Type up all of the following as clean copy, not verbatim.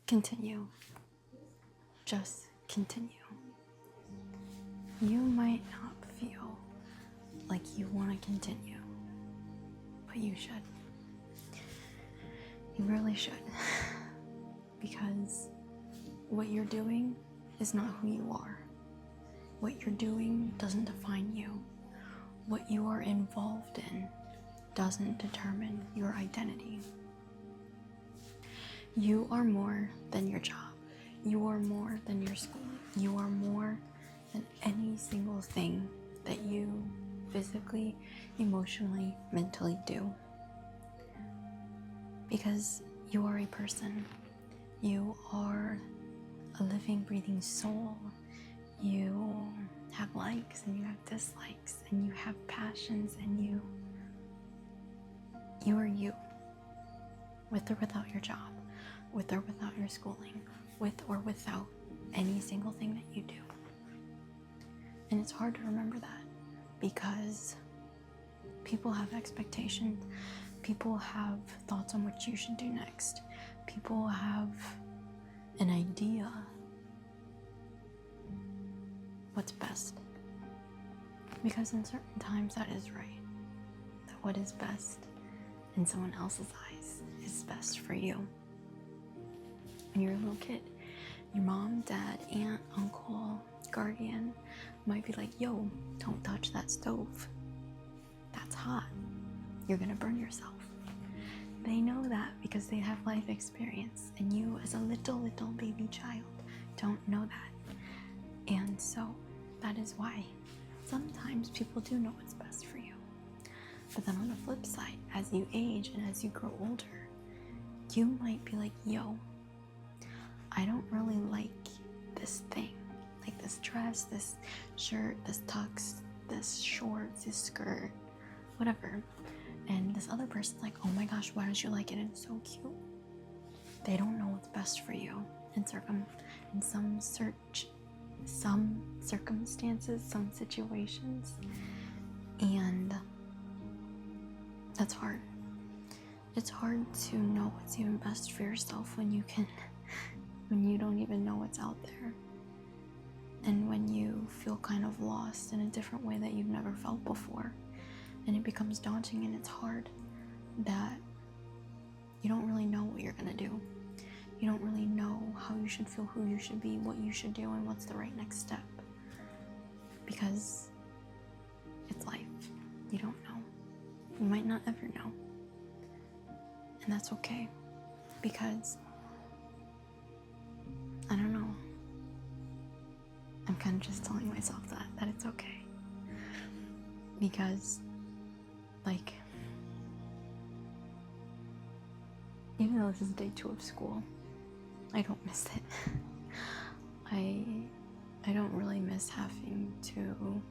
Continue. Just continue. You might not feel like you want to continue, but you should. You really should. Because what you're doing is not who you are. What you're doing doesn't define you. What you are involved in doesn't determine your identity. You are more than your job. You are more than your school. You are more than any single thing that you physically, emotionally, mentally do. Because you are a person. You are a living, breathing soul. You have likes and you have dislikes and you have passions and you are you. With or without your job, with or without your schooling, with or without any single thing that you do. And it's hard to remember that because people have expectations. People have thoughts on what you should do next. People have an idea what's best. Because in certain times that is right. That what is best in someone else's eyes is best for you. When you're a little kid, your mom, dad, aunt, uncle, guardian might be like, yo, don't touch that stove. That's hot. You're gonna burn yourself. They know that because they have life experience, and you as a little baby child don't know that. And so that is why sometimes people do know what's best for you. But then on the flip side, as you age and as you grow older, you might be like, yo, I don't really like this thing, like this dress, this shirt, this tux, this shorts, this skirt, whatever. And this other person's like, oh my gosh, why don't you like it? And it's so cute. They don't know what's best for you in some circumstances, some situations. And that's hard. It's hard to know what's even best for yourself when you don't even know what's out there. And when you feel kind of lost in a different way that you've never felt before. And it becomes daunting and it's hard that you don't really know what you're gonna do. You don't really know how you should feel, who you should be, what you should do, and what's the right next step. Because it's life. You don't know. You might not ever know. And that's okay. Because, I don't know. I'm kind of just telling myself that it's okay. Because, like, even though this is day 2 of school, I don't miss it. I don't really miss having to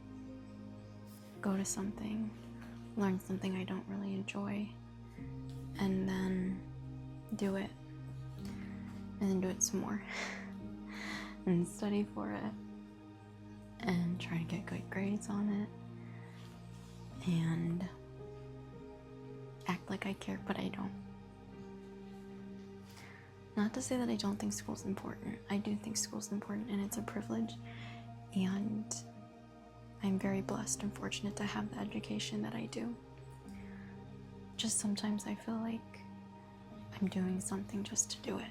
go to something, learn something I don't really enjoy, and then do it, and then do it some more, and study for it, and try to get good grades on it, and act like I care, but I don't. Not to say that I don't think school's important. I do think school's important, and it's a privilege, and I'm very blessed and fortunate to have the education that I do. Just sometimes I feel like I'm doing something just to do it.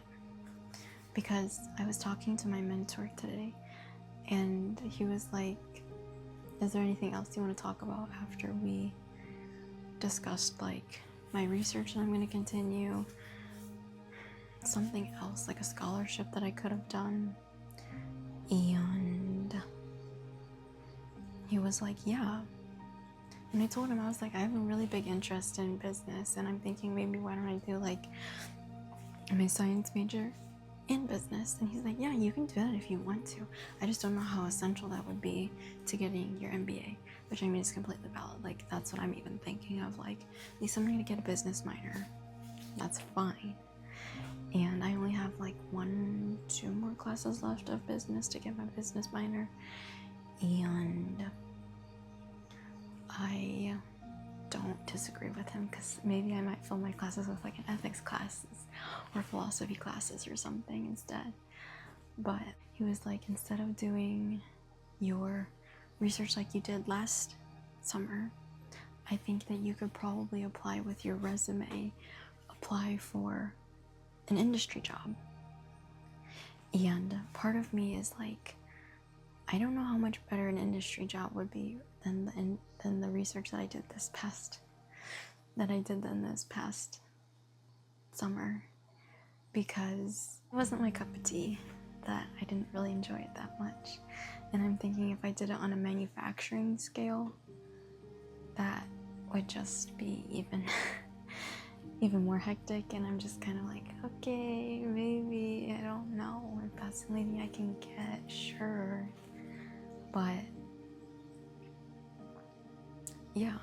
Because I was talking to my mentor today, and he was like, is there anything else you want to talk about after we discussed like my research that I'm going to continue, something else like a scholarship that I could have done? And he was like, yeah. And I told him, I was like, I have a really big interest in business, and I'm thinking maybe why don't I do like my science major in business? And he's like, yeah, you can do that if you want to. I just don't know how essential that would be to getting your MBA, which I mean is completely valid. Like, that's what I'm even thinking of. Like, at least I'm gonna get a business minor. That's fine. And I only have like 2 more classes left of business to get my business minor. And I don't disagree with him, because maybe I might fill my classes with like an ethics classes or philosophy classes or something instead. But he was like, instead of doing your research like you did last summer, I think that you could probably apply with your resume, apply for an industry job. And part of me is like, I don't know how much better an industry job would be than the research that I did this past summer, because it wasn't my cup of tea, that I didn't really enjoy it that much. And I'm thinking if I did it on a manufacturing scale, that would just be even more hectic. And I'm just kind of like, okay, maybe, I don't know if that's the only thing I can get, sure. But yeah,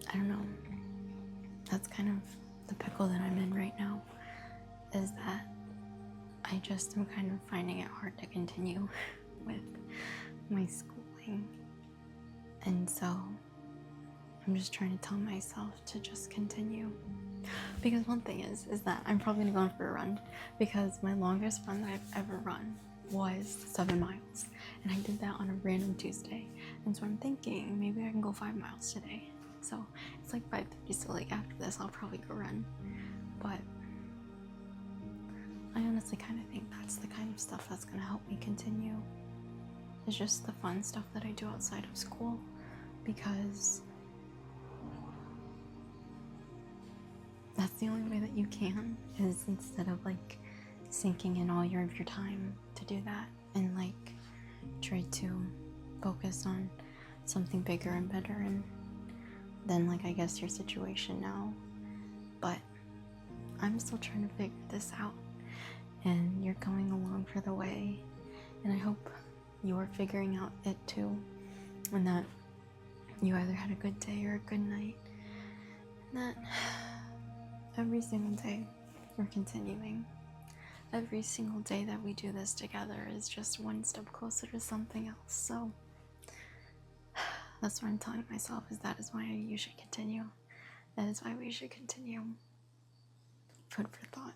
I don't know. That's kind of the pickle that I'm in right now, is that I just am kind of finding it hard to continue with my schooling. And so I'm just trying to tell myself to just continue. Because one thing is that I'm probably gonna go on for a run, because my longest run that I've ever run was 7 miles. And I did that on a random Tuesday. And so I'm thinking maybe I can go 5 miles today. So it's like 5:30, so like after this I'll probably go run. But I honestly kind of think that's the kind of stuff that's gonna help me continue. It's just the fun stuff that I do outside of school, because that's the only way that you can, is instead of like sinking in all of your time to do that, and like try to focus on something bigger and better, and then like I guess your situation now. But I'm still trying to figure this out, and you're coming along for the way, and I hope you're figuring out it too, and that you either had a good day or a good night, and that every single day we're continuing. Every single day that we do this together is just one step closer to something else. So that's what I'm telling myself, is that is why you should continue. That is why we should continue. Food for thought.